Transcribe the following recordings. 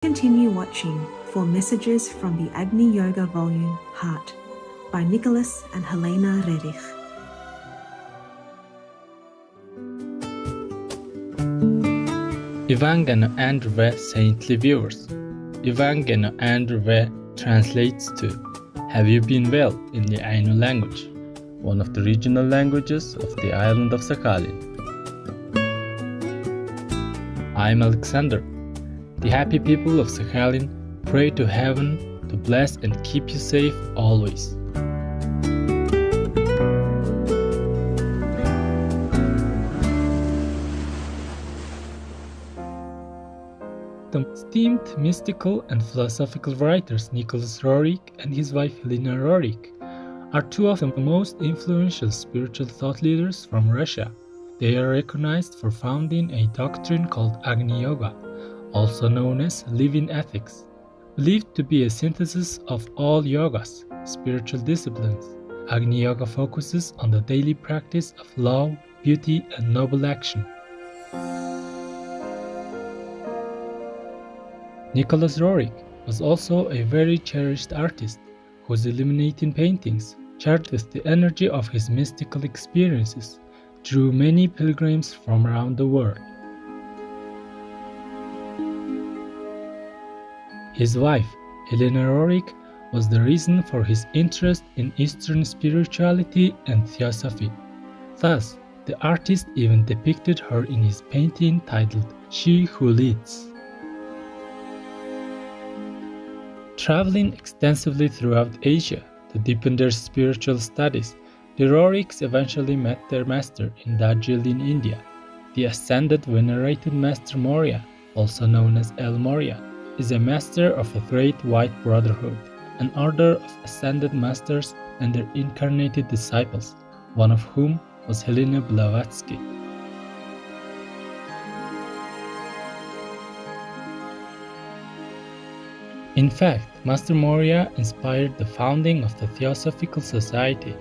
Continue watching for messages from the Agni Yoga volume Heart by Nicholas and Helena Roerich. Ivangeno Andrve Saintly Viewers. Ivangeno Andrve translates to Have you been well in the Ainu language, one of the regional languages of the island of Sakhalin. I am Alexander. The happy people of Sakhalin pray to heaven to bless and keep you safe always. The esteemed mystical and philosophical writers Nicholas Roerich and his wife Helena Roerich are two of the most influential spiritual thought leaders from Russia. They are recognized for founding a doctrine called Agni Yoga, also known as living ethics, believed to be a synthesis of all yogas, spiritual disciplines. Agni Yoga focuses on the daily practice of love, beauty, and noble action. Nicholas Roerich was also a very cherished artist whose illuminating paintings, charged with the energy of his mystical experiences, drew many pilgrims from around the world. His wife, Helena Roerich, was the reason for his interest in Eastern spirituality and theosophy. Thus, the artist even depicted her in his painting titled She Who Leads. Traveling extensively throughout Asia to deepen their spiritual studies, the Roerichs eventually met their master in Darjeeling, India. The ascended venerated Master Moria, also known as El Moria, is a master of the Great White Brotherhood, an order of ascended masters and their incarnated disciples, one of whom was Helena Blavatsky. In fact, Master Moria inspired the founding of the Theosophical Society,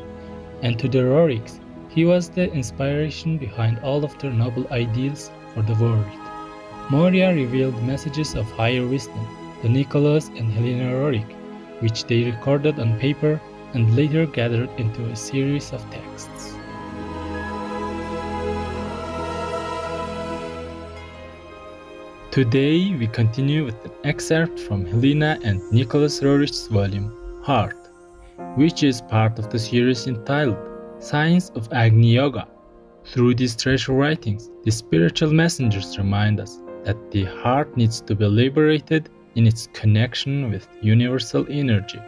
and to the Roerichs, he was the inspiration behind all of their noble ideals for the world. Moria revealed messages of higher wisdom to Nicholas and Helena Roerich, which they recorded on paper and later gathered into a series of texts. Today we continue with an excerpt from Helena and Nicholas Roerich's volume, Heart, which is part of the series entitled Science of Agni Yoga. Through these treasure writings, the spiritual messengers remind us that the heart needs to be liberated in its connection with universal energy.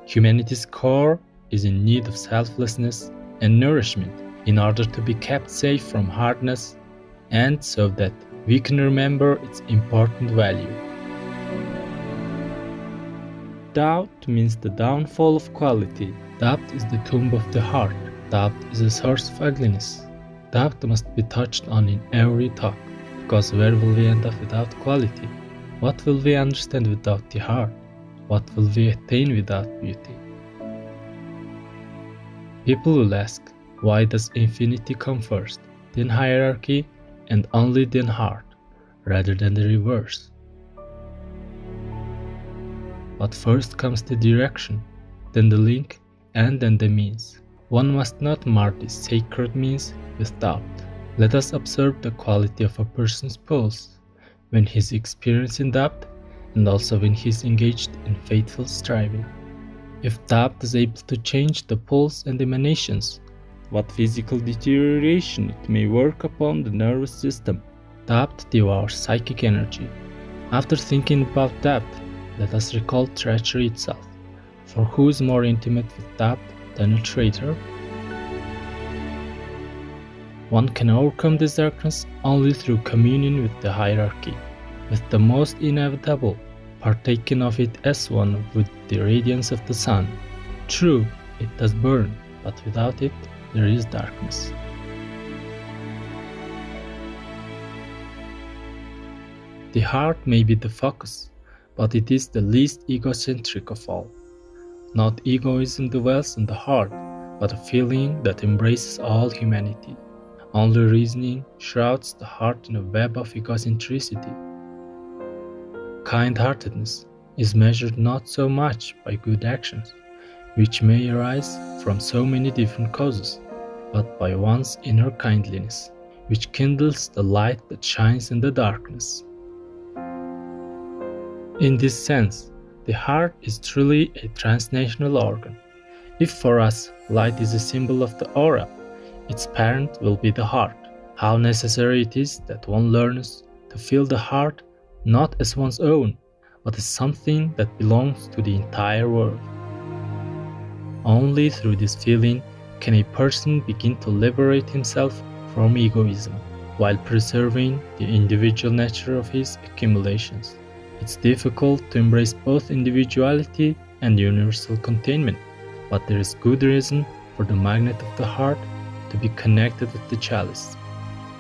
Humanity's core is in need of selflessness and nourishment in order to be kept safe from hardness and so that we can remember its important value. Doubt means the downfall of quality. Doubt is the tomb of the heart. Doubt is a source of ugliness. Doubt must be touched on in every talk, because where will we end up without quality? What will we understand without the heart? What will we attain without beauty? People will ask, why does infinity come first, then hierarchy, and only then heart, rather than the reverse? But first comes the direction, then the link, and then the means. One must not mar this sacred means with doubt. Let us observe the quality of a person's pulse when he is experiencing doubt and also when he is engaged in faithful striving. If doubt is able to change the pulse and emanations, what physical deterioration it may work upon the nervous system. Doubt devours psychic energy. After thinking about doubt, let us recall treachery itself. For who is more intimate with doubt than a traitor? One can overcome this darkness only through communion with the hierarchy, with the most inevitable, partaking of it as one with the radiance of the sun. True, it does burn, but without it, there is darkness. The heart may be the focus, but it is the least egocentric of all. Not egoism dwells in the heart, but a feeling that embraces all humanity. Only reasoning shrouds the heart in a web of egocentricity. Kind-heartedness is measured not so much by good actions, which may arise from so many different causes, but by one's inner kindliness, which kindles the light that shines in the darkness. In this sense, the heart is truly a transnational organ. If for us light is a symbol of the aura, its parent will be the heart. How necessary it is that one learns to feel the heart not as one's own, but as something that belongs to the entire world. Only through this feeling can a person begin to liberate himself from egoism, while preserving the individual nature of his accumulations. It's difficult to embrace both individuality and universal containment, but there is good reason for the magnet of the heart to be connected with the chalice.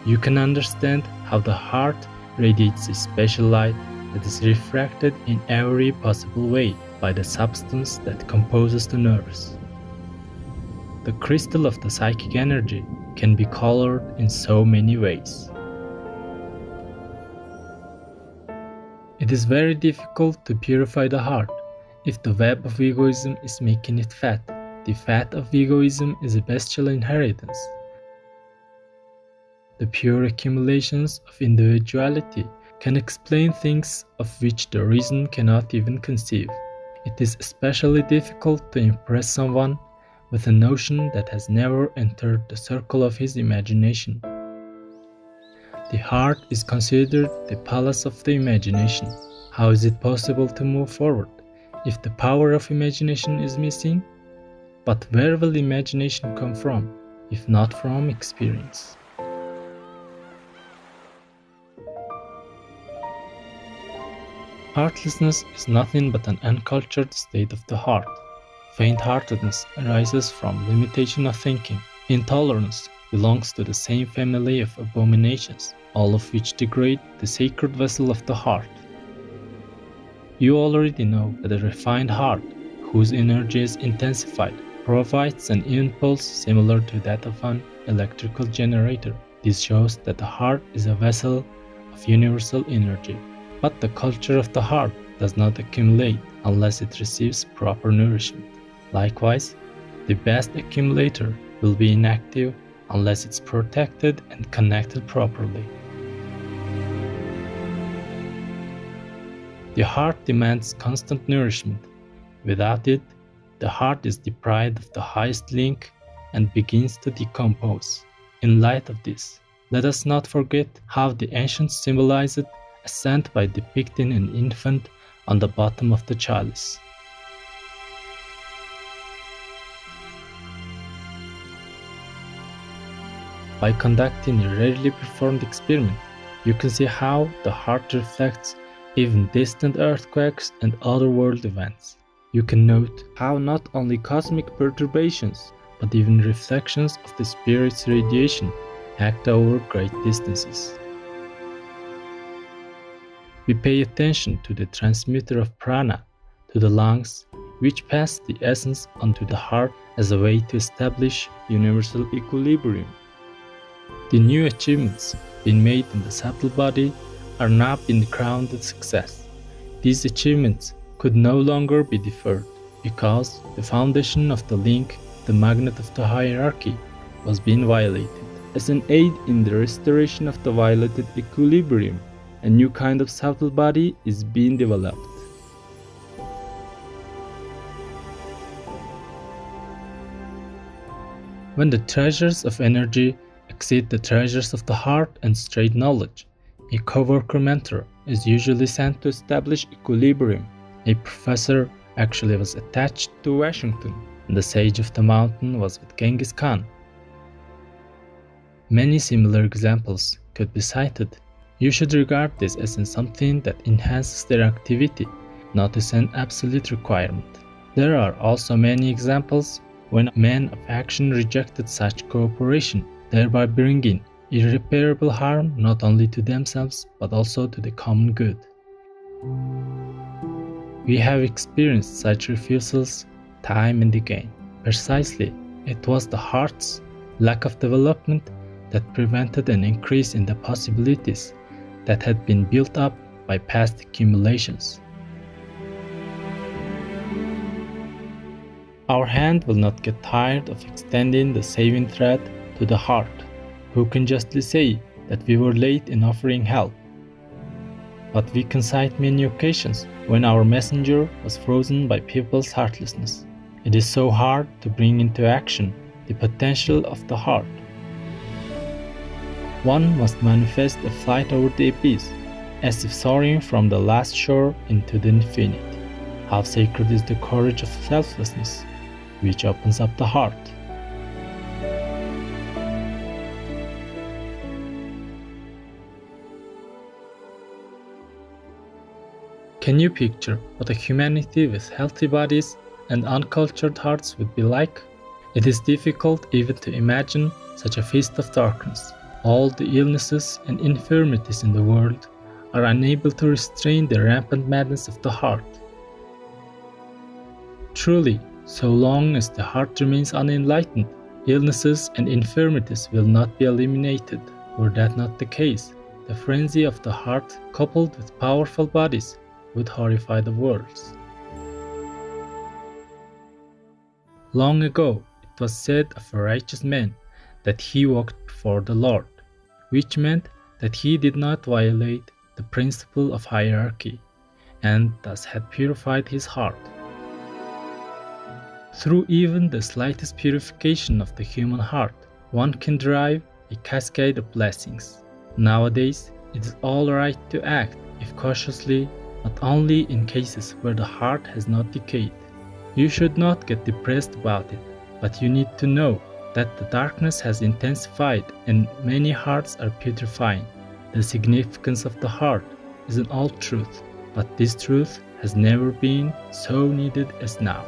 You can understand how the heart radiates a special light that is refracted in every possible way by the substance that composes the nerves. The crystal of the psychic energy can be colored in so many ways. It is very difficult to purify the heart if the web of egoism is making it fat. The fat of egoism is a bestial inheritance. The pure accumulations of individuality can explain things of which the reason cannot even conceive. It is especially difficult to impress someone with a notion that has never entered the circle of his imagination. The heart is considered the palace of the imagination. How is it possible to move forward if the power of imagination is missing? But where will imagination come from, if not from experience? Heartlessness is nothing but an uncultured state of the heart. Faint-heartedness arises from limitation of thinking. Intolerance belongs to the same family of abominations, all of which degrade the sacred vessel of the heart. You already know that a refined heart, whose energy is intensified, provides an impulse similar to that of an electrical generator. This shows that the heart is a vessel of universal energy. But the culture of the heart does not accumulate unless it receives proper nourishment. Likewise, the best accumulator will be inactive unless it's protected and connected properly. The heart demands constant nourishment. Without it, the heart is deprived of the highest link and begins to decompose. In light of this, let us not forget how the ancients symbolized ascent by depicting an infant on the bottom of the chalice. By conducting a rarely performed experiment, you can see how the heart reflects even distant earthquakes and other world events. You can note how not only cosmic perturbations, but even reflections of the spirit's radiation act over great distances. We pay attention to the transmitter of prana, to the lungs, which pass the essence onto the heart as a way to establish universal equilibrium. The new achievements being made in the subtle body are now being crowned with success. These achievements could no longer be deferred, because the foundation of the link, the magnet of the hierarchy, was being violated. As an aid in the restoration of the violated equilibrium, a new kind of subtle body is being developed. When the treasures of energy exceed the treasures of the heart and straight knowledge, a co-worker mentor is usually sent to establish equilibrium. A professor actually was attached to Washington, and the sage of the mountain was with Genghis Khan. Many similar examples could be cited. You should regard this as in something that enhances their activity, not as an absolute requirement. There are also many examples when men of action rejected such cooperation, thereby bringing irreparable harm not only to themselves but also to the common good. We have experienced such refusals time and again. Precisely, it was the heart's lack of development that prevented an increase in the possibilities that had been built up by past accumulations. Our hand will not get tired of extending the saving thread to the heart, who can justly say that we were late in offering help. But we can cite many occasions when our messenger was frozen by people's heartlessness. It is so hard to bring into action the potential of the heart. One must manifest a flight over the abyss, as if soaring from the last shore into the infinite. How sacred is the courage of selflessness, which opens up the heart. Can you picture what a humanity with healthy bodies and uncultured hearts would be like? It is difficult even to imagine such a feast of darkness. All the illnesses and infirmities in the world are unable to restrain the rampant madness of the heart. Truly, so long as the heart remains unenlightened, illnesses and infirmities will not be eliminated. Were that not the case, the frenzy of the heart coupled with powerful bodies would horrify the worlds. Long ago, it was said of a righteous man that he walked before the Lord, which meant that he did not violate the principle of hierarchy, and thus had purified his heart. Through even the slightest purification of the human heart, one can derive a cascade of blessings. Nowadays, it is all right to act, if cautiously, not only in cases where the heart has not decayed. You should not get depressed about it, but you need to know that the darkness has intensified and many hearts are putrefying. The significance of the heart is an old truth, but this truth has never been so needed as now.